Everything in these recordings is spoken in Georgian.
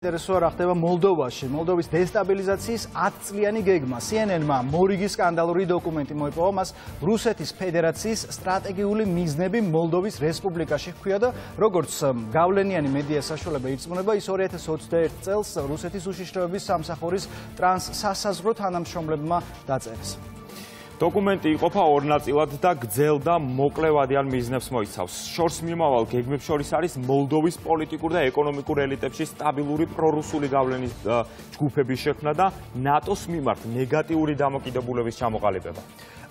საინტერესოა რა ხდება მოლდოვაში. მოლდოვის დესტაბილიზაციის 10 წლიანი გეგმა. CNN-მა მორიგი სკანდალური დოკუმენტი მოიპოვა, მას რუსეთის ფედერაციის სტრატეგიული მიზნები მოლდოვის რესპუბლიკაში ჰქვია და როგორც გავლენიანი მედია საშუალება ირწმუნება, ის 2021 წელს რუსეთის უშიშროების სამსახურის ტრანსსასაზღვრო თანამშრომლებმა დაწერეს. დოკუმენტი იყოფა ორ ნაწილად და გრძელ და მოკლევადიან მიზნებს მოიცავს. შორს მიმავალ გეგმებს შორის არის მოლდოვის პოლიტიკურ და ეკონომიკურ ელიტებში სტაბილური პრორუსული გავლენის ჯგუფების შექმნა და ნატოს მიმართ ნეგატიური დამოკიდებულების ჩამოყალიბება.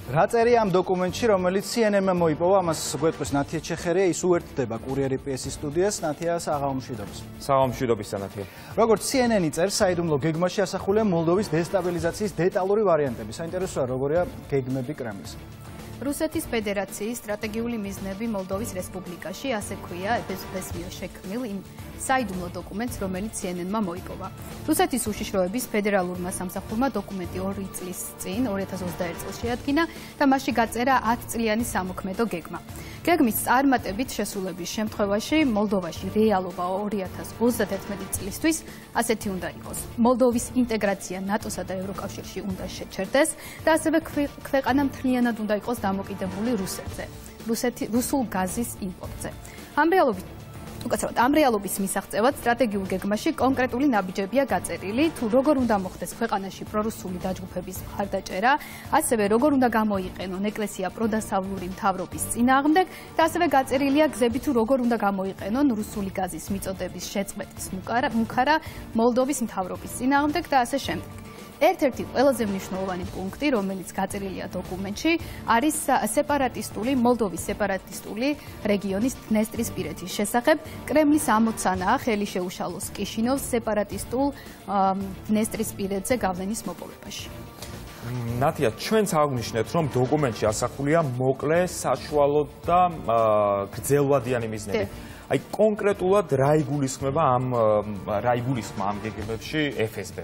რა წერია ამ დოკუმენტში, რომელიც CNN-მა მოიპოვა, ამას გვეტყვის ნათია ჩეხერია, ის უერთდება კურიერი PS-ის სტუდიას. ნათია, საღამომშვიდობის. საღამომშვიდობისა, ნათია. როგორც CNN-ი წერს, საიდუმლო გეგმაში ასახულია მოლდოვის დესტაბილიზაციის დეტალური ვარიანტები. საინტერესოა, როგორია გეგმები კრემლის. რუსეთის ფედერაციის სტრატეგიული მიზნები მოლდოვის რესპუბლიკაში, ასე ქვია FSB-ს შექმნილ იმ საიდუმლო დოკუმენტს, რომელიც CNN-მა მოიპოვა. რუსეთის უშიშროების ფედერალურმა სამსახურმა დოკუმენტი 2 წლის წინ 2021 წელს შეადგინა და მასში გაწერა 10 წლიანი სამოქმედო გეგმა. გეგმის წარმატებით შესრულების შემთხვევაში მოლდოვაში რეალობა 2031 წლისთვის ასეთი უნდა იყოს. მოლდოვის ინტეგრაცია ნატოსა და ევროკავშირში უნდა შეჩერდეს და ასევე ქვეყანა მთლიანად უნდა იყოს დამოკიდებული რუსულ გაზის იმპორტზე. ამ რეალობის მისაღწევად სტრატეგიულ გეგმაში კონკრეტული ნაბიჯებია გაწერილი, თუ როგორ უნდა მოხდეს ქვეყანაში პრორუსული დაჯგუფების მხარდაჭერა, ასევე როგორ უნდა გამოიყენონ ეკლესია პროდასავლური მთავრობის წინააღმდეგ და ასევე გაწერილია გზები, თუ როგორ უნდა გამოიყენონ რუსული გაზის მიწოდების შეწყვეტის მუქარა მოლდოვის მთავრობის წინააღმდეგ და ასე შემდეგ. ერთ-ერთი ყველაზე მნიშვნელოვანი პუნქტი, რომელიც გაწერილია დოკუმენტში, არის მოლდოვის სეპარატისტული რეგიონის დნესტრისპირეთის შესახებ. კრემლის ამოცანაა ხელი შეუშალოს კიშინოვს სეპარატისტულ დნესტრისპირეთზე გავლენის მოპოვებაში. ნათია, ჩვენც აღვნიშნეთ, რომ დოკუმენტში ასახულია მოკლე, საშუალო და გრძელვადიანი მიზნები. აი კონკრეტულად რა იგულისხმება ამ გეგმებში FSB?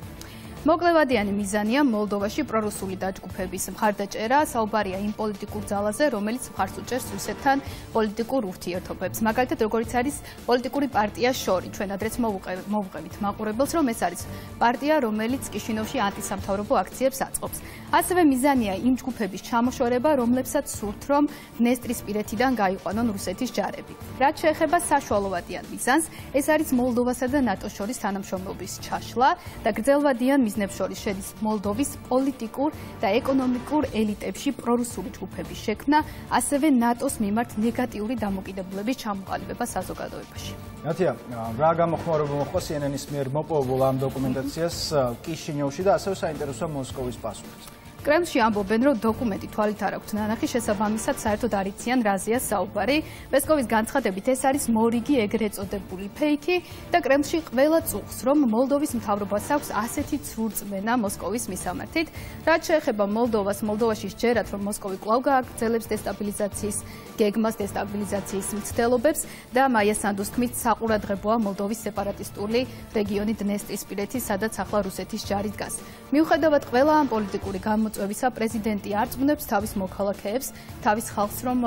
მოკლევადიანი მიზანია მოლდოვაში პრორუსული დაჯგუფების მხარდაჭერა, საუბარია იმ პოლიტიკურ ძალაზე, რომელიც მხარს უჭერს რუსეთთან პოლიტიკურ ურთიერთობებს. მაგალითად, როგორიც არის პოლიტიკური პარტია შორი, ჩვენ ადრეც მოვუყევით მაყურებელს, რომ ეს არის პარტია, რომელიც კიშინოვში ანტისამთავრობო აქციებს აწყობს. ასევე მიზანია იმ ჯგუფების ჩამოშორება, რომლებსაც სურთ, რომ დნესტრისპირეთიდან გაიყვანონ რუსეთის ჯარები. რაც შეეხება საშუალოვადიან მიზანს, ეს არის მოლდოვასა და ნატოს შორის თანამშრომლობის ჩაშლა და გრძელვადიან მიზნებს შორის შედის მოლდოვის პოლიტიკურ და ეკონომიკურ ელიტებში პრორუსული ჯგუფების შექმნა, ასევე ნატოს მიმართ ნეგატიური დამოკიდებულების ჩამოყალიბება საზოგადოებაში. ნათია, რა გამოხმაურება მოხდა CNN-ის მიერ მოპოვებულ ამ დოკუმენტაციას კიშინიოვში და ასევე საინტერესოა მოსკოვის პასუხიც. კრემლში ამბობენ, რომ დოკუმენტი თვალით არ აქვთ ნანახი, შესაბამისად საერთოდ არ იციან რაზეა საუბარი. პესკოვის განცხადებით, ეს არის მორიგი ეგრეთ წოდებული ფეიქი და კრემლში ყველა წუხს, რომ მოლდოვის მთავრობას აქვს ასეთი ცრურწმენა მოსკოვის მისამართით. რაც შეეხება მოლდოვაში სჯერათ, რომ მოსკოვი კვლავ გააგრძელებს დესტაბილიზაციის გეგმას, დესტაბილიზაციის მცდელობებს და მაია სანდუს თქმით, საყურადღებოა მოლდოვის სეპარატისტული რეგიონი დნესტრისპირეთი, სადაც ახლა რუსეთის ჯარი დგას. მიუხედავად ყველა ამ პოლიტიკური გამოწვევისა, პრეზიდენტი არწმუნებს თავის მოქალაქეებს, თავის ხალხს, რომ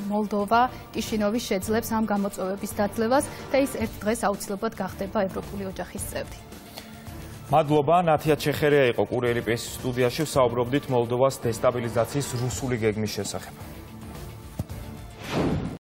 მოლდოვა კიშინოვის შეძლებს ამ გამოწვევების დაძლევას და ის ერთ დღეს აუცილებლად გახდება ევროპული ოჯახის წევრი. მადლობა, ნათია ჩეხერია იყო კურიერი PS-ის სტუდიაში, ვსაუბრობდით მოლდოვას დესტაბილიზაციის რუსული გეგმის შესახებ.